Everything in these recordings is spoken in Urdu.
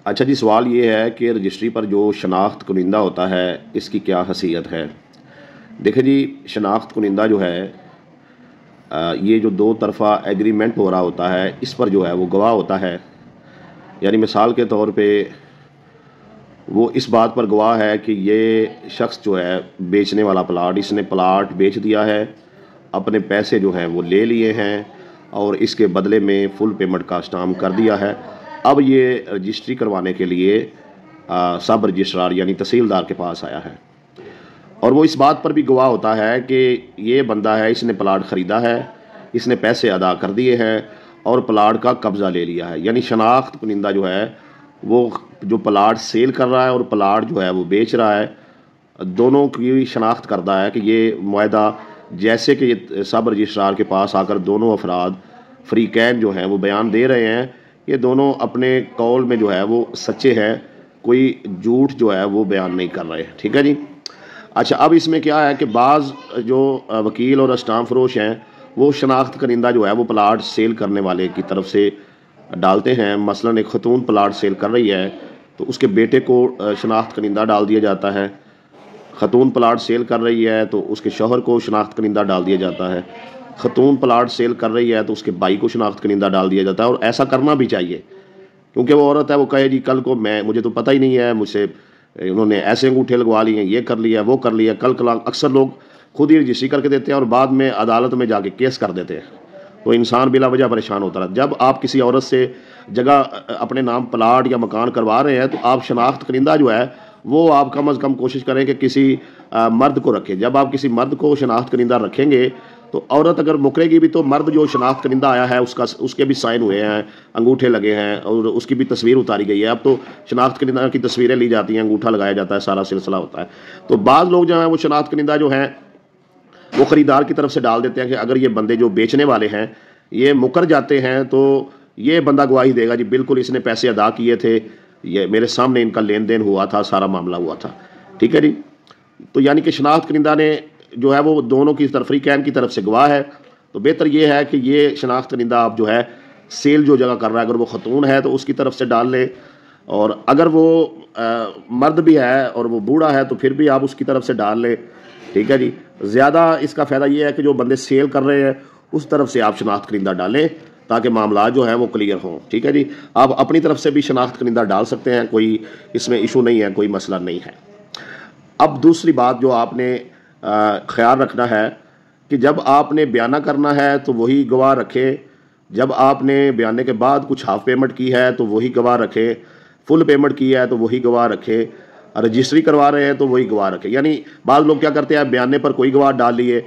اچھا جی، سوال یہ ہے کہ رجسٹری پر جو شناخت کنندہ ہوتا ہے اس کی کیا حیثیت ہے؟ دیکھیں جی، شناخت کنندہ جو ہے یہ جو دو طرفہ ایگریمنٹ ہو رہا ہوتا ہے اس پر جو ہے وہ گواہ ہوتا ہے. یعنی مثال کے طور پہ وہ اس بات پر گواہ ہے کہ یہ شخص جو ہے بیچنے والا پلاٹ، اس نے پلاٹ بیچ دیا ہے، اپنے پیسے جو ہیں وہ لے لیے ہیں اور اس کے بدلے میں فل پیمنٹ کا اسٹامپ کر دیا ہے. اب یہ رجسٹری کروانے کے لیے سب رجسٹرار یعنی تحصیلدار کے پاس آیا ہے اور وہ اس بات پر بھی گواہ ہوتا ہے کہ یہ بندہ ہے، اس نے پلاٹ خریدا ہے، اس نے پیسے ادا کر دیے ہیں اور پلاٹ کا قبضہ لے لیا ہے. یعنی شناخت کنندہ جو ہے وہ جو پلاٹ سیل کر رہا ہے اور پلاٹ جو ہے وہ بیچ رہا ہے، دونوں کی شناخت کرتا ہے کہ یہ معاہدہ جیسے کہ سب رجسٹرار کے پاس آ کر دونوں افراد فریقین جو ہیں وہ بیان دے رہے ہیں، یہ دونوں اپنے قول میں جو ہے وہ سچے ہیں، کوئی جھوٹ جو ہے وہ بیان نہیں کر رہے. ٹھیک ہے جی. اچھا، اب اس میں کیا ہے کہ بعض جو وکیل اور اسٹامپ فروش ہیں وہ شناخت کنندہ جو ہے وہ پلاٹ سیل کرنے والے کی طرف سے ڈالتے ہیں. مثلا ایک خاتون پلاٹ سیل کر رہی ہے تو اس کے بیٹے کو شناخت کنندہ ڈال دیا جاتا ہے. خاتون پلاٹ سیل کر رہی ہے تو اس کے شوہر کو شناخت کنندہ ڈال دیا جاتا ہے. خاتون پلاٹ سیل کر رہی ہے تو اس کے بھائی کو شناخت کنندہ ڈال دیا جاتا ہے. اور ایسا کرنا بھی چاہیے کیونکہ وہ عورت ہے، وہ کہے جی کل کو مجھے تو پتہ ہی نہیں ہے، مجھ سے انہوں نے ایسے انگوٹھے لگوا لیے، یہ کر لیا، وہ کر لیا. کل اکثر لوگ خود ہی رجسٹری کر کے دیتے ہیں اور بعد میں عدالت میں جا کے کیس کر دیتے ہیں، تو انسان بلا وجہ پریشان ہوتا رہتا. جب آپ کسی عورت سے جگہ اپنے نام پلاٹ یا مکان کروا رہے ہیں تو آپ شناخت کنندہ جو ہے وہ آپ کم از کم کوشش کریں کہ کسی مرد کو رکھیں. جب آپ کسی مرد کو شناخت کنندہ رکھیں گے تو عورت اگر مکرے گی بھی تو مرد جو شناخت کنندہ آیا ہے اس کے بھی سائن ہوئے ہیں، انگوٹھے لگے ہیں اور اس کی بھی تصویر اتاری گئی ہے. اب تو شناخت کنندہ کی تصویریں لی جاتی ہیں، انگوٹھا لگایا جاتا ہے، سارا سلسلہ ہوتا ہے. تو بعض لوگ جو ہیں وہ شناخت کنندہ جو ہیں وہ خریدار کی طرف سے ڈال دیتے ہیں کہ اگر یہ بندے جو بیچنے والے ہیں یہ مکر جاتے ہیں تو یہ بندہ گواہی دے گا جی بالکل اس نے پیسے ادا کیے تھے، یہ میرے سامنے ان کا لین دین ہوا تھا، سارا معاملہ ہوا تھا. ٹھیک ہے جی. تو یعنی کہ شناخت کنندہ نے جو ہے وہ دونوں کی طرف فریقین کی طرف سے گواہ ہے. تو بہتر یہ ہے کہ یہ شناخت کنندہ آپ جو ہے سیل جو جگہ کر رہا ہے اگر وہ خاتون ہے تو اس کی طرف سے ڈال لیں، اور اگر وہ مرد بھی ہے اور وہ بوڑھا ہے تو پھر بھی آپ اس کی طرف سے ڈال لیں. ٹھیک ہے جی. زیادہ اس کا فائدہ یہ ہے کہ جو بندے سیل کر رہے ہیں اس طرف سے آپ شناخت کنندہ ڈالیں تاکہ معاملات جو ہیں وہ کلیئر ہوں. ٹھیک ہے جی. آپ اپنی طرف سے بھی شناخت کنندہ ڈال سکتے ہیں، کوئی اس میں ایشو نہیں ہے، کوئی مسئلہ نہیں ہے. اب دوسری بات جو آپ نے خیال رکھنا ہے کہ جب آپ نے بیانہ کرنا ہے تو وہی گواہ رکھے، جب آپ نے بیانے کے بعد کچھ ہاف پیمنٹ کی ہے تو وہی گواہ رکھے، فل پیمنٹ کی ہے تو وہی گواہ رکھے، رجسٹری کروا رہے ہیں تو وہی گواہ رکھے. یعنی بعض لوگ کیا کرتے ہیں، بیانے پر کوئی گواہ ڈال لیے،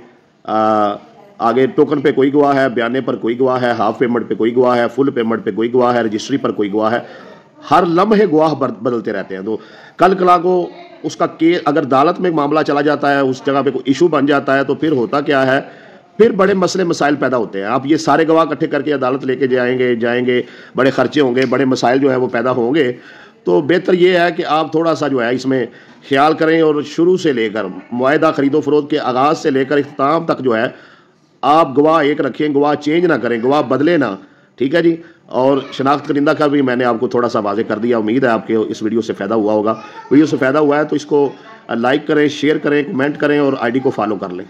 آگے ٹوکن پہ کوئی گواہ ہے، بیانے پر کوئی گواہ ہے، ہاف پیمنٹ پہ کوئی گواہ ہے، فل پیمنٹ پہ کوئی گواہ ہے، رجسٹری پر کوئی گواہ ہے. ہر لمحے گواہ بدلتے رہتے ہیں. تو کل کلا کو اس کا اگر عدالت میں معاملہ چلا جاتا ہے، اس جگہ پہ کوئی ایشو بن جاتا ہے تو پھر ہوتا کیا ہے، پھر بڑے مسئلے مسائل پیدا ہوتے ہیں. آپ یہ سارے گواہ اکٹھے کر کے عدالت لے کے جائیں گے، بڑے خرچے ہوں گے، بڑے مسائل جو ہے وہ پیدا ہوں گے. تو بہتر یہ ہے کہ آپ تھوڑا سا جو ہے اس میں خیال کریں اور شروع سے لے کر معاہدہ خرید و فروخت کے آغاز سے لے کر اختتام تک جو ہے آپ گواہ ایک رکھیں، گواہ چینج نہ کریں، گواہ بدلے نہ. ٹھیک ہے جی. اور شناخت کنندہ کا بھی میں نے آپ کو تھوڑا سا واضح کر دیا. امید ہے آپ کے اس ویڈیو سے فائدہ ہوا ہوگا. ویڈیو سے فائدہ ہوا ہے تو اس کو لائک کریں، شیئر کریں، کمنٹ کریں اور آئی ڈی کو فالو کر لیں.